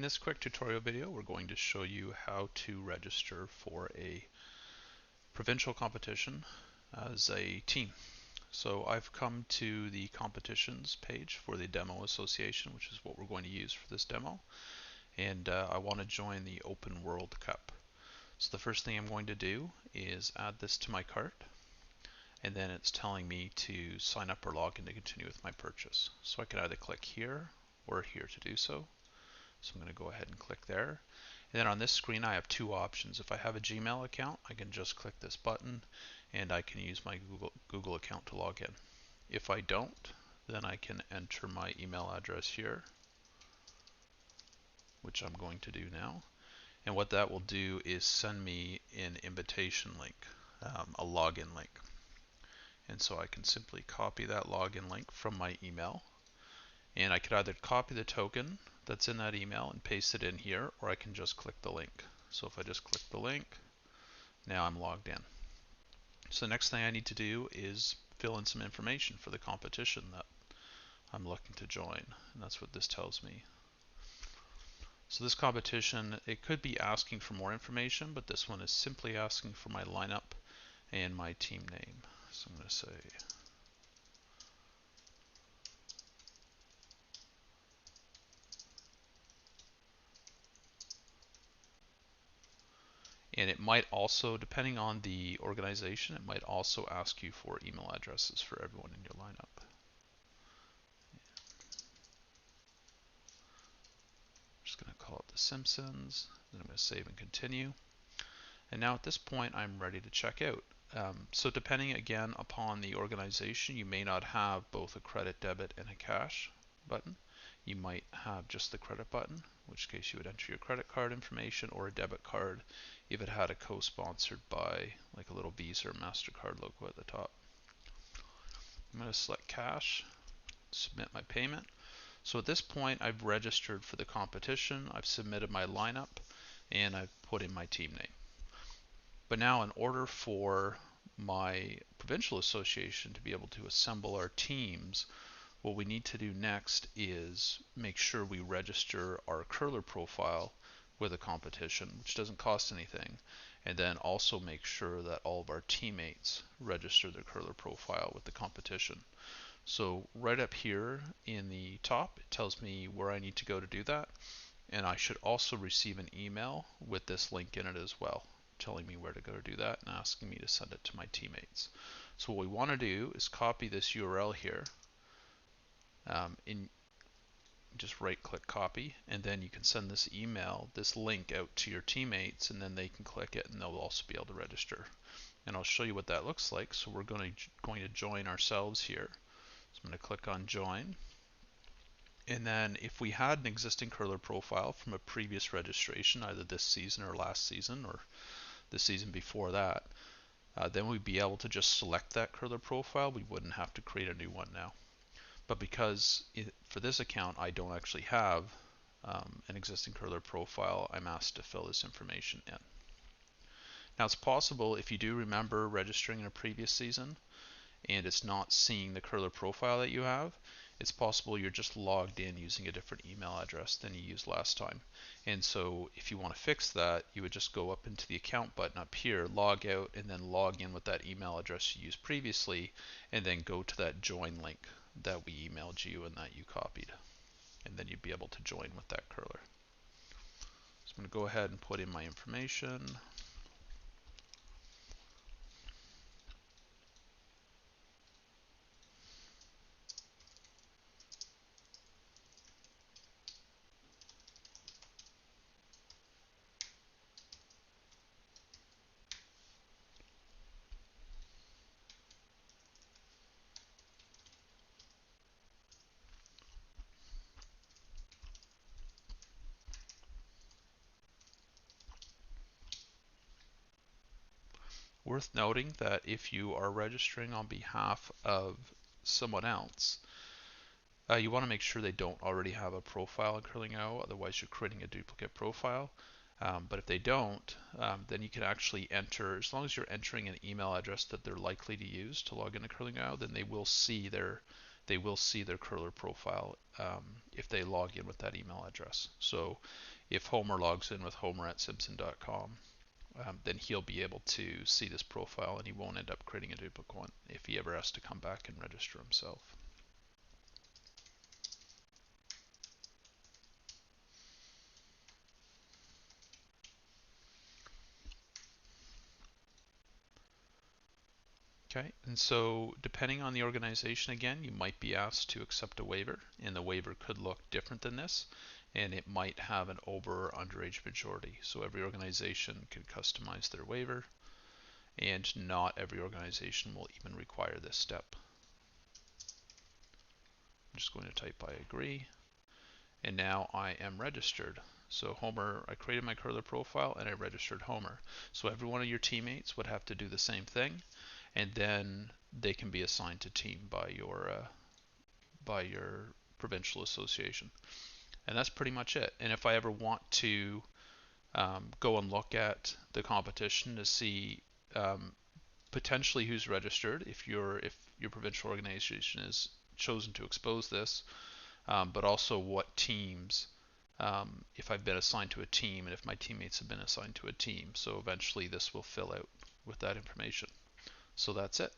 this quick tutorial video, we're going to show you how to register for a provincial competition as a team. So I've come to the competitions page for the Demo Association, which is what we're going to use for this demo, and I want to join the Open World Cup. So the first thing I'm going to do is add this to my cart, and then it's telling me to sign up or log in to continue with my purchase. So I can either click here or here to do so. So I'm going to go ahead and click there. And then on this screen I have two options. If I have a Gmail account, I can just click this button and I can use my Google account to log in. If I don't, then I can enter my email address here, which I'm going to do now. And what that will do is send me an invitation link, a login link. And so I can simply copy that login link from my email, and I could either copy the token that's in that email and paste it in here, or I can just click the link. So if I just click the link, now I'm logged in. So the next thing I need to do is fill in some information for the competition that I'm looking to join, and that's what this tells me. So this competition, it could be asking for more information, but this one is simply asking for my lineup and my team name. So I'm going to say and it might also, depending on the organization, it might also ask you for email addresses for everyone in your lineup. I'm just going to call it The Simpsons, then I'm going to save and continue. And now at this point I'm ready to check out. So depending again upon the organization, you may not have both a credit, debit, and a cash button. You might have just the credit button, in which case you would enter your credit card information, or a debit card if it had a co-sponsored by like a little Visa or MasterCard logo at the top. I'm going to select cash, submit my payment. So at this point I've registered for the competition, I've submitted my lineup, and I've put in my team name. But now in order for my provincial association to be able to assemble our teams, what we need to do next is make sure we register our curler profile with a competition, which doesn't cost anything, and then also make sure that all of our teammates register their curler profile with the competition. So right up here in the top, it tells me where I need to go to do that, and I should also receive an email with this link in it as well, telling me where to go to do that and asking me to send it to my teammates. So what we want to do is copy this URL here, just right click copy, and then you can send this email, this link out to your teammates, and then they can click it and they'll also be able to register. And I'll show you what that looks like. So we're going to join ourselves here. So I'm going to click on join. And then if we had an existing curler profile from a previous registration, either this season or last season or the season before that, then we'd be able to just select that curler profile. We wouldn't have to create a new one now. But because for this account I don't actually have an existing curler profile, I'm asked to fill this information in. Now it's possible, if you do remember registering in a previous season and it's not seeing the curler profile that you have, it's possible you're just logged in using a different email address than you used last time. And so if you want to fix that, you would just go up into the account button up here, log out, and then log in with that email address you used previously, and then go to that join link that we emailed you and that you copied. And then you'd be able to join with that curler. So I'm going to go ahead and put in my information. Worth noting that if you are registering on behalf of someone else, you want to make sure they don't already have a profile in Curling.io, otherwise you're creating a duplicate profile. But if they don't, then you can actually enter, as long as you're entering an email address that they're likely to use to log into Curling.io, then they will see their curler profile if they log in with that email address. So if Homer logs in with homer@simpson.com, then he'll be able to see this profile and he won't end up creating a duplicate one if he ever has to come back and register himself. Okay, and so depending on the organization, again, you might be asked to accept a waiver, and the waiver could look different than this, and it might have an over or underage majority. So every organization can customize their waiver, and not every organization will even require this step. I'm just going to type I agree, and now I am registered. So Homer, I created my curler profile and I registered Homer. So every one of your teammates would have to do the same thing, and then they can be assigned to team by your provincial association. And that's pretty much it. And if I ever want to go and look at the competition to see potentially who's registered, if your provincial organization is chosen to expose this, but also what teams, if I've been assigned to a team and if my teammates have been assigned to a team. So eventually this will fill out with that information. So that's it.